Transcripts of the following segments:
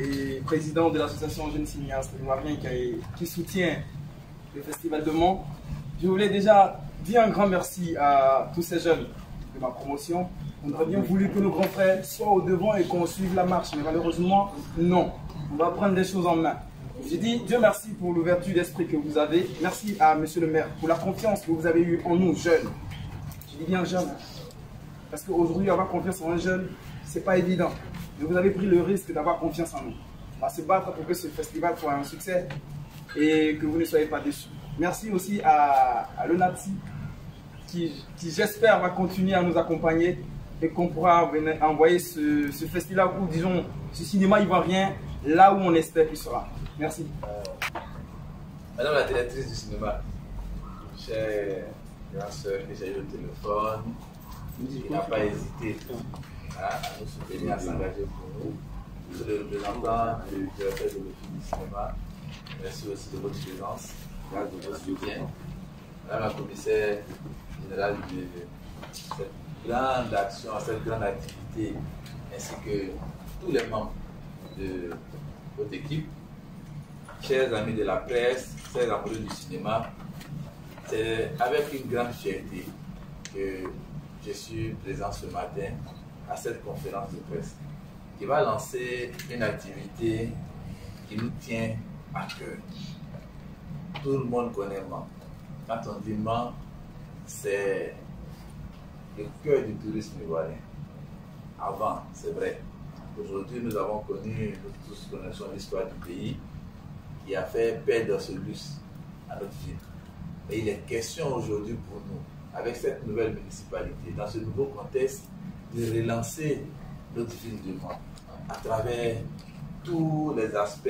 et président de l'association Jeunes Cinéastes Ivoiriens qui soutient le Festival de Mans. Je voulais déjà dire un grand merci à tous ces jeunes de ma promotion. On aurait bien voulu que nos grands frères soient au devant et qu'on suive la marche, mais malheureusement, non. On va prendre les choses en main. J'ai dit Dieu merci pour l'ouverture d'esprit que vous avez. Merci à monsieur le maire pour la confiance que vous avez eue en nous, jeunes. Je dis bien jeunes, parce qu'aujourd'hui, avoir confiance en un jeune, c'est pas évident. Mais vous avez pris le risque d'avoir confiance en nous. On va se battre pour que ce festival soit un succès et que vous ne soyez pas déçus. Merci aussi à l'ONATSI qui j'espère va continuer à nous accompagner et qu'on pourra envoyer ce festival ou disons ce cinéma ivoirien là où on espère qu'il sera. Merci. Madame la directrice du cinéma, chère grande soeur que j'ai eu au téléphone, qui n'a pas hésité à nous soutenir, à s'engager pour nous. Monsieur le représentant du directeur de l'Office du cinéma, merci aussi de votre présence, de votre soutien. Madame la commissaire générale de cette grande action, cette grande activité, ainsi que tous les membres de votre équipe, chers amis de la presse, chers amoureux du cinéma, c'est avec une grande fierté que je suis présent ce matin à cette conférence de presse qui va lancer une activité qui nous tient à cœur. Tout le monde connaît Mans. Quand on dit Mans, c'est le cœur du tourisme ivoirien. Avant, c'est vrai. Aujourd'hui, nous avons connu, nous tous connaissons l'histoire du pays qui a fait perdre ce luxe à notre ville. Mais il est question aujourd'hui pour nous, avec cette nouvelle municipalité, dans ce nouveau contexte, de relancer notre ville de Mans à travers tous les aspects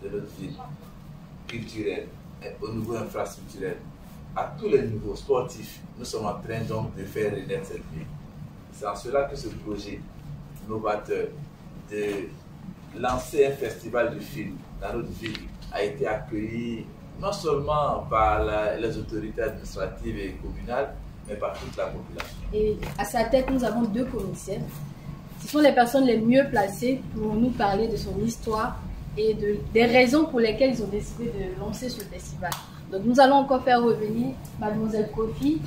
de notre ville, culturelle, au niveau infrastructurel, à tous les niveaux sportifs. Nous sommes en train donc de faire renaître cette ville. C'est en cela que ce projet novateur de lancer un festival de films dans notre ville a été accueilli non seulement par les autorités administratives et communales, mais par toute la population. Et à sa tête, nous avons 2 commissaires. Ce sont les personnes les mieux placées pour nous parler de son histoire et des raisons pour lesquelles ils ont décidé de lancer ce festival. Donc nous allons encore faire revenir Mademoiselle Kofi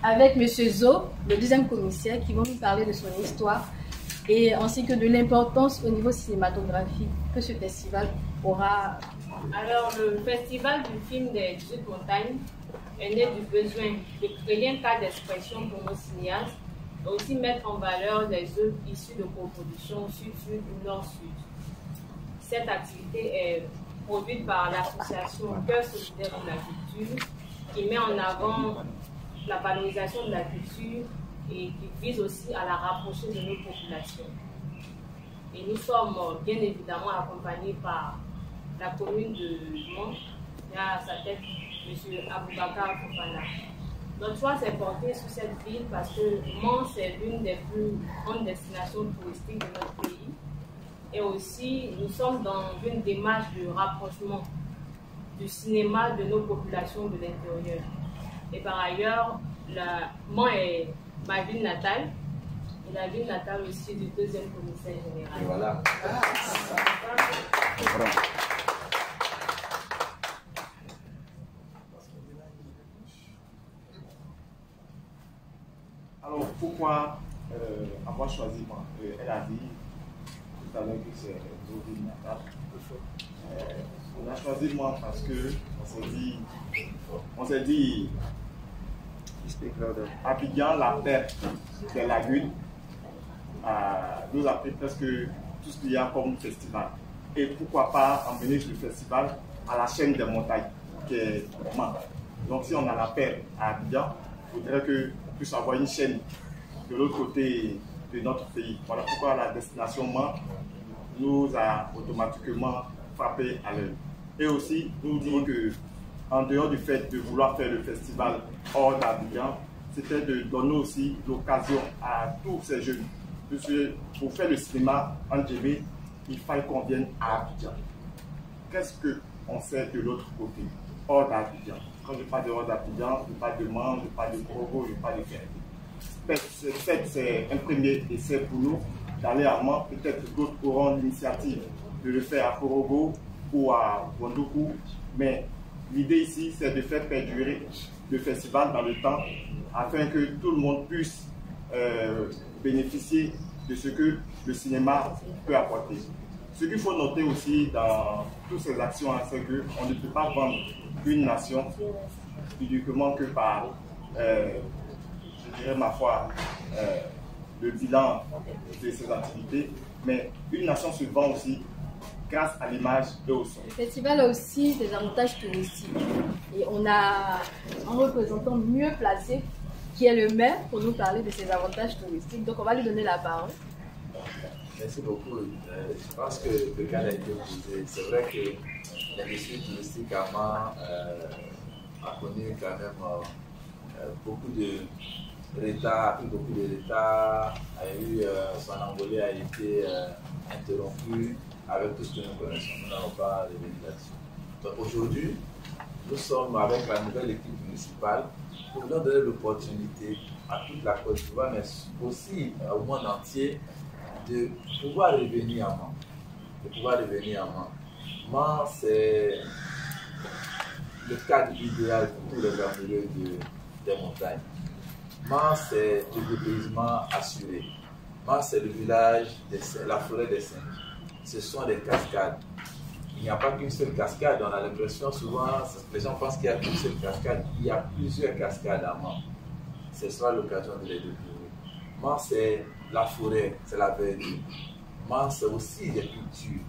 avec Monsieur Zo, le 2e commissaire, qui vont nous parler de son histoire et ainsi que de l'importance au niveau cinématographique que ce festival aura. Alors, le festival du film des 18 montagnes est né du besoin de créer un cadre d'expression pour nos cinéastes et aussi mettre en valeur les œuvres issues de coproduction Sud-Sud ou Nord-Sud. Cette activité est produite par l'association Cœur solidaire de la culture qui met en avant la valorisation de la culture et qui vise aussi à la rapprocher de nos populations. Et nous sommes bien évidemment accompagnés par la commune de Mans, qui a à sa tête M. Aboubakar Fofana. Notre choix s'est porté sur cette ville parce que Mans c'est l'une des plus grandes destinations touristiques de notre pays. Et aussi, nous sommes dans une démarche de rapprochement du cinéma de nos populations de l'intérieur. Et par ailleurs, Mans est ma ville natale et la ville natale aussi du 2e commissaire général. Et voilà. Alors pourquoi avoir choisi Mans? Elle a dit tout à l'heure que c'est ville natale. On a choisi Mans parce que on s'est dit Abidjan, la perte des lagunes, nous a pris presque tout ce qu'il y a comme festival. Et pourquoi pas emmener ce festival à la chaîne des montagnes, qui est Mans. Donc si on a la paire à Abidjan, il faudrait qu'on puisse avoir une chaîne de l'autre côté de notre pays. Voilà pourquoi la destination Mans nous a automatiquement frappé à l'œil. Et aussi, nous disons que en dehors du fait de vouloir faire le festival hors d'Abidjan, c'était de donner aussi l'occasion à tous ces jeunes. Parce que pour faire le cinéma en GB, il fallait qu'on vienne à Abidjan. Qu'est-ce qu'on sait de l'autre côté, hors d'Abidjan? Quand je parle de hors d'Abidjan, je parle de Mans, je parle de Korogo, je parle de Kerry. C'est un premier essai pour nous d'aller à Mans, peut-être d'autres auront l'initiative de le faire à Korogo ou à Wondoukou, mais l'idée ici, c'est de faire perdurer le festival dans le temps afin que tout le monde puisse bénéficier de ce que le cinéma peut apporter. Ce qu'il faut noter aussi dans toutes ces actions, c'est qu'on ne peut pas vendre une nation uniquement que par, je dirais ma foi, le bilan de ses activités, mais une nation se vend aussi grâce à l'image et au son. Le festival a aussi des avantages touristiques. Et on a un représentant mieux placé qui est le maire pour nous parler de ces avantages touristiques. Donc on va lui donner la parole. Merci beaucoup. Je pense que le cas a été posé. C'est vrai que l'industrie touristique à Mans a connu quand même beaucoup de retard, beaucoup de retard, son envolée a été interrompue avec tout ce que nous connaissons. Nous n'avons pas revenir là-dessus. Donc aujourd'hui, nous sommes avec la nouvelle équipe municipale pour nous donner l'opportunité à toute la Côte d'Ivoire, mais aussi au monde entier, de pouvoir revenir à Mans. Mans, c'est le cadre idéal pour tous les amoureux des montagnes. Mans, c'est le dépaysement assuré. Mans, c'est le village, la forêt des singes. Ce sont des cascades. Il n'y a pas qu'une seule cascade. On a l'impression souvent, les gens pensent qu'il y a qu'une seule cascade. Il y a plusieurs cascades à Mans. Ce sera l'occasion de les découvrir. Mans, c'est la forêt, c'est la verdure. Mans, c'est aussi des cultures,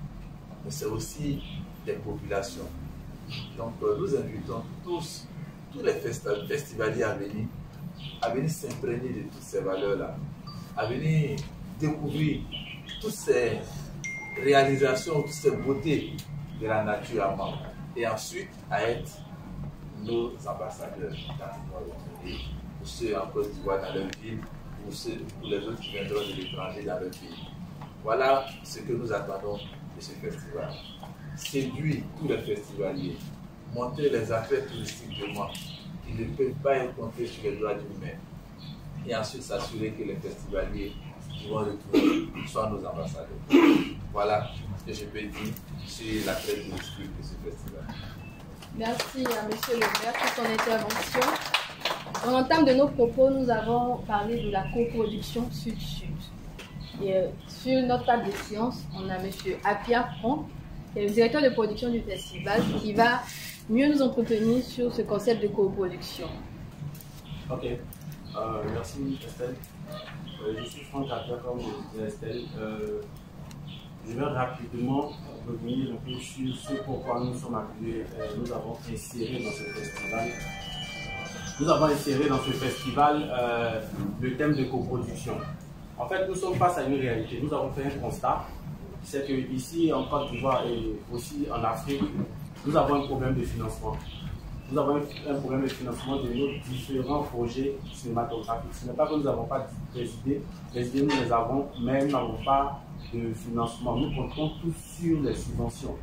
mais c'est aussi des populations. Donc, nous invitons tous les festivaliers à venir s'imprégner de toutes ces valeurs-là, à venir découvrir toutes ces réalisations, toutes ces beautés de la nature à Mans. Et ensuite, à être nos ambassadeurs dans notre pays, pour ceux en Côte d'Ivoire dans leur ville, pour les autres qui viendront de l'étranger dans leur pays. Voilà ce que nous attendons de ce festival. Séduire tous les festivaliers, montrer les affaires touristiques de Mans qui ne peuvent pas être comptés sur les doigts d'une main. Et ensuite s'assurer que les festivaliers qui vont retourner soient nos ambassadeurs. Voilà ce que je peux dire sur la traite touristique de ce festival. Merci à M. le maire pour son intervention. En entame de nos propos, nous avons parlé de la coproduction Sud-Sud. Et sur notre table de séance, on a M. Apia Franck, qui est le directeur de production du festival, qui va mieux nous entretenir sur ce concept de coproduction. Ok, merci Estelle. Je suis Franck Apia, comme le disait Estelle. Je vais rapidement revenir un peu sur ce pourquoi nous sommes appelés, nous avons inséré dans ce festival. Nous avons inséré dans ce festival le thème de coproduction. En fait, nous sommes face à une réalité. Nous avons fait un constat, c'est qu'ici en Côte d'Ivoire et aussi en Afrique, nous avons un problème de financement. Nous avons un problème de financement de nos différents projets cinématographiques. Ce n'est pas que nous n'avons pas des idées nous les avons, mais nous n'avons pas de financement. Nous comptons tous sur les subventions.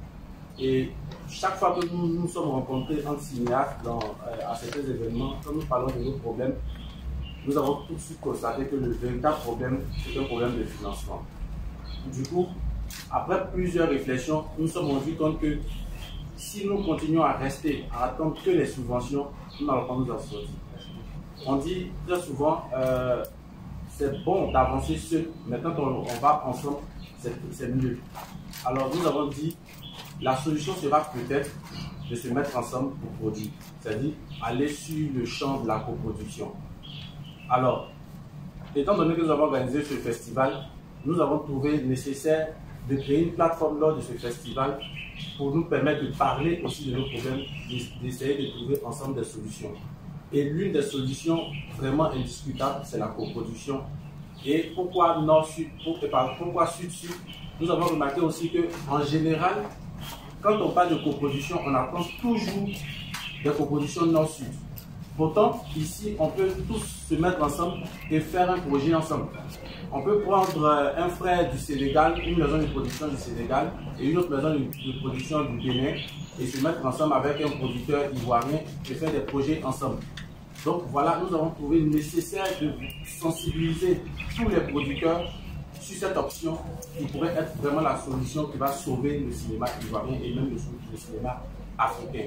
Et chaque fois que nous nous sommes rencontrés entre cinéastes à certains événements, quand nous parlons de nos problèmes, nous avons tout de suite constaté que le véritable problème, c'est un problème de financement. Du coup, après plusieurs réflexions, nous nous sommes rendus compte que si nous continuons à rester, à attendre que les subventions, nous n'allons pas nous en sortir. On dit très souvent, c'est bon d'avancer seul, mais quand on va ensemble, c'est mieux. Alors nous avons dit, la solution sera peut-être de se mettre ensemble pour produire, c'est-à-dire aller sur le champ de la coproduction. Alors, étant donné que nous avons organisé ce festival, nous avons trouvé nécessaire de créer une plateforme lors de ce festival pour nous permettre de parler aussi de nos problèmes, d'essayer de trouver ensemble des solutions. Et l'une des solutions vraiment indiscutables, c'est la coproduction. Et pourquoi Nord-Sud, pourquoi Sud-Sud? Nous avons remarqué aussi qu'en général, quand on parle de coproduction, on attend toujours des coproductions Nord-Sud. Pourtant, ici, on peut tous se mettre ensemble et faire un projet ensemble. On peut prendre un frère du Sénégal, une maison de production du Sénégal et une autre maison de production du Bénin et se mettre ensemble avec un producteur ivoirien et faire des projets ensemble. Donc voilà, nous avons trouvé nécessaire de sensibiliser tous les producteurs sur cette option qui pourrait être vraiment la solution qui va sauver le cinéma ivoirien et même le cinéma africain.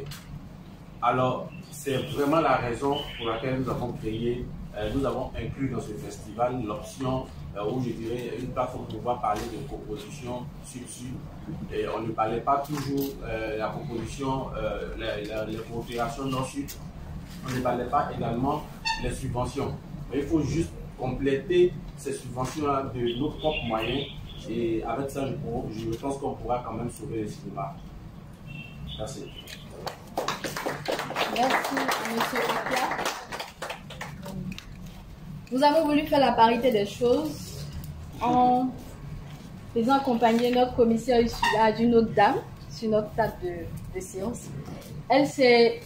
Alors, c'est vraiment la raison pour laquelle nous avons créé, nous avons inclus dans ce festival l'option où je dirais une plateforme pour pouvoir parler de coproduction sud-sud. Et on ne parlait pas toujours la coproduction, les coopérations nord-sud. On ne parlait pas également les subventions. Mais il faut juste compléter ces subventions-là de nos propres moyens. Et avec ça, je pense qu'on pourra quand même sauver le cinéma. Merci. Merci, M. Okla. Nous avons voulu faire la parité des choses en faisant accompagner notre commissaire Ursula d'une autre dame sur notre table de séance. Elle, c'est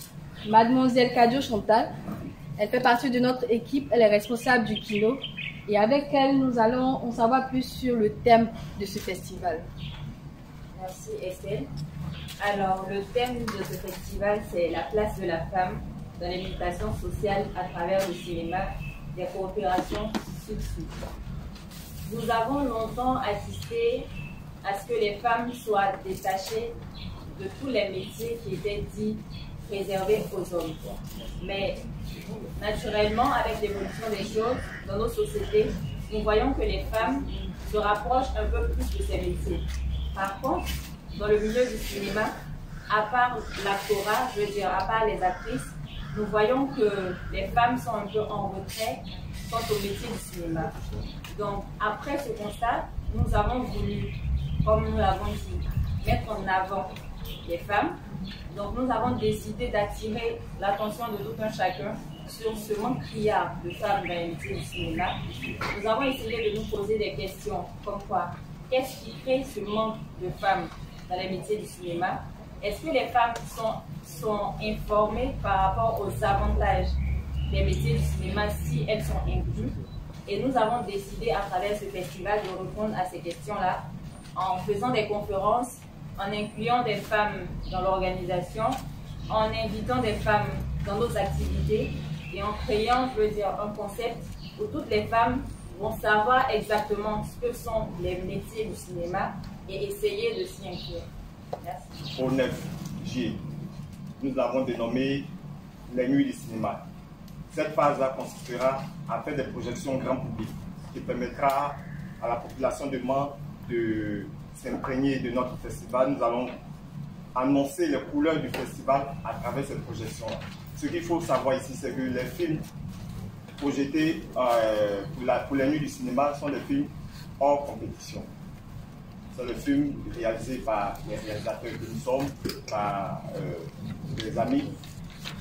Mademoiselle Kadio Chantal. Elle fait partie de notre équipe, elle est responsable du kino. Et avec elle, nous allons en savoir plus sur le thème de ce festival. Merci Estelle. Alors, le thème de ce festival, c'est la place de la femme dans les mutations sociales à travers le cinéma des coopérations sud-sud. Nous avons longtemps assisté à ce que les femmes soient détachées de tous les métiers qui étaient dits réservés aux hommes. Mais naturellement, avec l'évolution des choses dans nos sociétés, nous voyons que les femmes se rapprochent un peu plus de ces métiers. Par contre, dans le milieu du cinéma, à part l'actorat, je veux dire, à part les actrices, nous voyons que les femmes sont un peu en retrait quant au métier du cinéma. Donc, après ce constat, nous avons voulu, comme nous l'avons dit, mettre en avant les femmes. Donc, nous avons décidé d'attirer l'attention de tout un chacun sur ce manque criard de femmes dans les métiers du cinéma. Nous avons essayé de nous poser des questions comme quoi, qu'est-ce qui crée ce manque de femmes dans les métiers du cinéma? Est-ce que les femmes sont informées par rapport aux avantages des métiers du cinéma si elles sont incluses? Et nous avons décidé à travers ce festival de répondre à ces questions-là en faisant des conférences, en incluant des femmes dans l'organisation, en invitant des femmes dans nos activités et en créant, je veux dire, un concept où toutes les femmes vont savoir exactement ce que sont les métiers du cinéma et essayer de s'y inclure. Merci. Au 9 juillet, nous avons dénommé les nuits du cinéma. Cette phase-là consistera à faire des projections grand public qui permettra à la population de Mans de s'imprégner de notre festival. Nous allons annoncer les couleurs du festival à travers cette projection-là. Ce qu'il faut savoir ici, c'est que les films projetés pour les nuits du cinéma sont des films hors compétition. C'est le film réalisé par les réalisateurs que nous sommes, par les amis.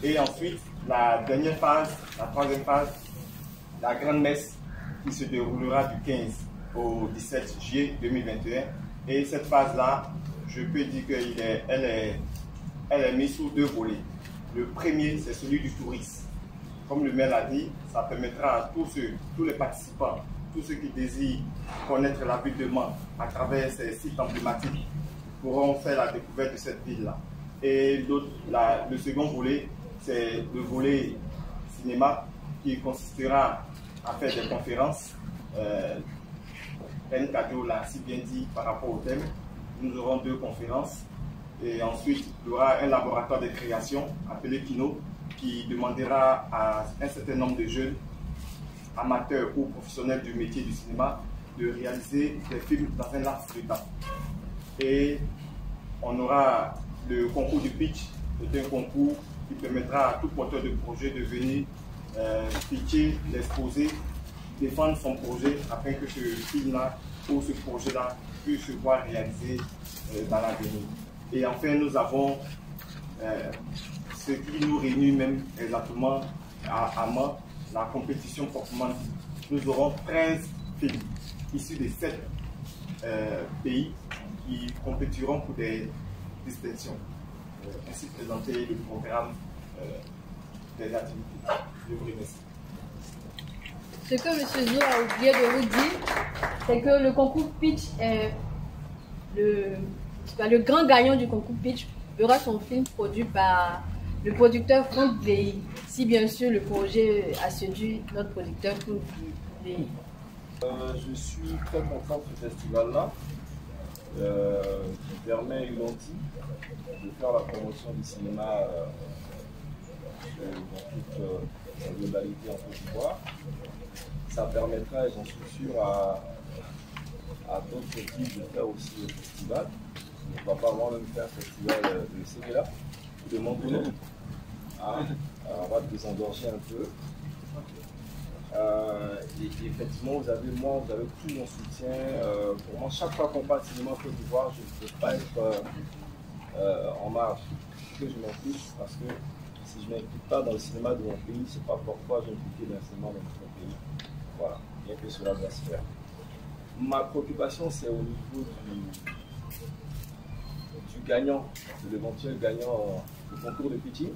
Et ensuite, la dernière phase, la troisième phase, la grande messe qui se déroulera du 15 au 17 juillet 2021. Et cette phase-là, je peux dire qu'elle est mise sous deux volets. Le premier, c'est celui du tourisme. Comme le maire l'a dit, ça permettra à tous les participants, tous ceux qui désirent connaître la ville de Mans à travers ces sites emblématiques pourront faire la découverte de cette ville-là. Et le second volet, c'est le volet cinéma qui consistera à faire des conférences. Cadio l'a si bien dit par rapport au thème. Nous aurons 2 conférences et ensuite il y aura un laboratoire de création appelé Kino qui demandera à un certain nombre de jeunes amateurs ou professionnels du métier du cinéma de réaliser des films dans un laps de temps. Et on aura le concours du pitch, c'est un concours qui permettra à tout porteur de projet de venir pitcher, l'exposer, défendre son projet afin que ce film-là ou ce projet-là puisse se voir réalisé dans l'avenir. Et enfin, nous avons ce qui nous réunit même exactement à Mans, la compétition proprement dit. Nous aurons 13 films issus de 7 pays qui compétiront pour des distinctions. Ainsi présenter le programme des activités. Je vous remercie. Ce que M. Zo a oublié de vous dire, c'est que le concours pitch est le grand gagnant du concours pitch aura son film produit par le producteur Franck Veil, si bien sûr le projet a séduit notre producteur Franck Veil. Je suis très content de ce festival-là, qui permet, ils l'ont dit, de faire la promotion du cinéma dans toute sa globalité en Côte d'Ivoire. Ça permettra, j'en suis sûr, à d'autres équipes de faire aussi le festival. On va pas moi-même faire un festival de Sénégal, de Montpellier. On va désengorger un peu. Et effectivement, vous avez tout mon soutien. Pour moi, chaque fois qu'on parle de cinéma en Côte d'Ivoire, je ne peux pas être en marge. Que je m'implique parce que si je ne m'implique pas dans le cinéma de mon pays, c'est pas pourquoi je m'implique dans le cinéma de notre pays. Voilà, bien que cela doit se faire. Ma préoccupation, c'est au niveau du gagnant, de l'éventuel gagnant du concours de pitching.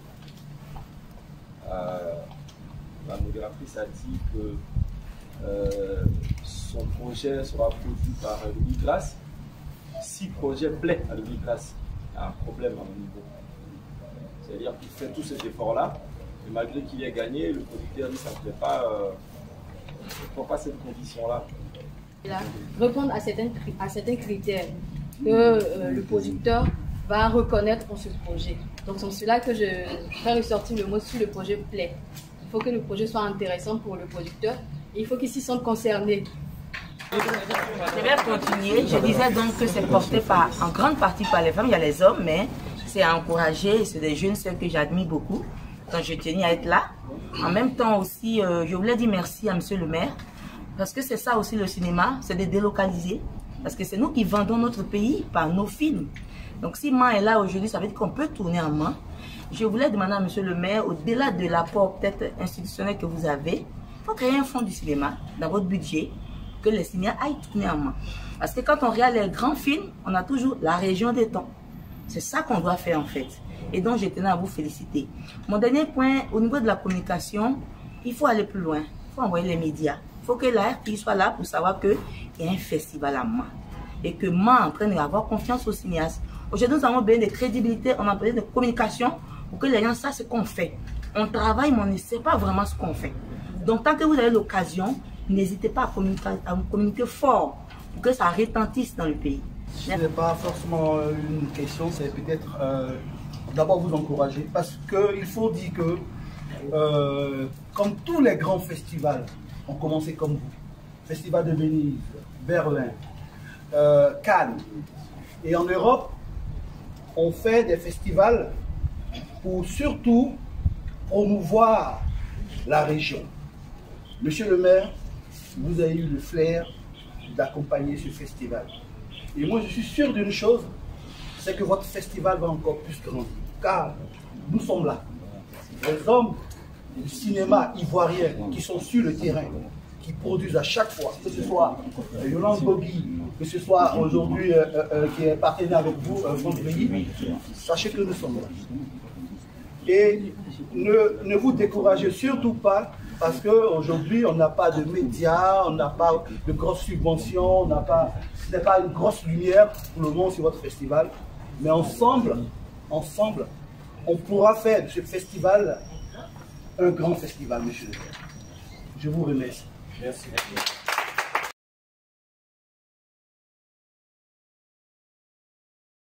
La modératrice a dit que son projet sera produit par Louis Glass. Si le projet plaît à Louis Glass, il y a un problème à mon niveau. C'est-à-dire qu'il fait tous ces efforts-là, et malgré qu'il ait gagné, le producteur dit que ça ne plaît pas, ne pas cette condition-là. Répondre à certains critères que le producteur va reconnaître pour ce projet. Donc c'est cela que je fais ressortir le mot sur le projet plaît. Il faut que le projet soit intéressant pour le producteur et il faut qu'il s'y sente concerné. Je vais continuer. Je disais donc que c'est porté en grande partie par les femmes. Il y a les hommes, mais c'est à encourager. C'est des jeunes sœurs que j'admire beaucoup. Donc je tenais à être là. En même temps aussi, je voulais dire merci à monsieur le maire. Parce que c'est ça aussi le cinéma, c'est de délocaliser. Parce que c'est nous qui vendons notre pays par nos films. Donc si Man est là aujourd'hui, ça veut dire qu'on peut tourner en Man. Je voulais demander à monsieur le maire, au-delà de l'apport peut-être institutionnel que vous avez, il faut créer un fonds du cinéma dans votre budget, que les cinémas aillent tourner en Man. Parce que quand on regarde les grands films, on a toujours la région des temps. C'est ça qu'on doit faire en fait. Et donc je tenais à vous féliciter. Mon dernier point, au niveau de la communication, il faut aller plus loin. Il faut envoyer les médias. Il faut que la RTI soit là pour savoir qu'il y a un festival à Man. Et que Man est en train d'avoir confiance aux cinéastes. Aujourd'hui, nous avons besoin de crédibilité, on a besoin de communication pour que les gens sachent ce qu'on fait. On travaille, mais on ne sait pas vraiment ce qu'on fait. Donc, tant que vous avez l'occasion, n'hésitez pas à communiquer fort pour que ça retentisse dans le pays. Ce n'est pas forcément une question, c'est peut-être d'abord vous encourager. Parce qu'il faut dire que, comme tous les grands festivals ont commencé comme vous, Festival de Venise, Berlin, Cannes, et en Europe, on fait des festivals pour surtout promouvoir la région. Monsieur le maire, vous avez eu le flair d'accompagner ce festival. Et moi, je suis sûr d'une chose, c'est que votre festival va encore plus grandir. Car nous sommes là. Les hommes du cinéma ivoirien qui sont sur le terrain, qui produisent à chaque fois, que ce soit Yolande Bogui, que ce soit aujourd'hui qui est partenaire avec vous, Vendredi, sachez que nous sommes là. Et ne vous découragez surtout pas, parce qu'aujourd'hui, on n'a pas de médias, on n'a pas de grosses subventions, ce n'est pas une grosse lumière pour le moment sur votre festival. Mais ensemble, on pourra faire de ce festival un grand festival, monsieur le maire. Je vous remercie. Merci.